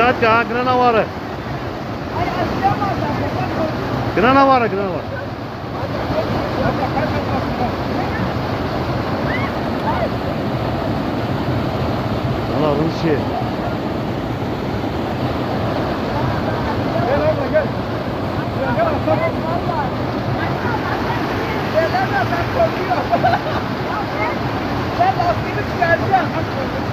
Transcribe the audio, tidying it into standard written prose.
ya, grana var. Grana var, grana var. Allah Rusya. Gel abla gel. Gel abla. Gel abla ben korkuyorum. Ben lastiğini çıkaracağım.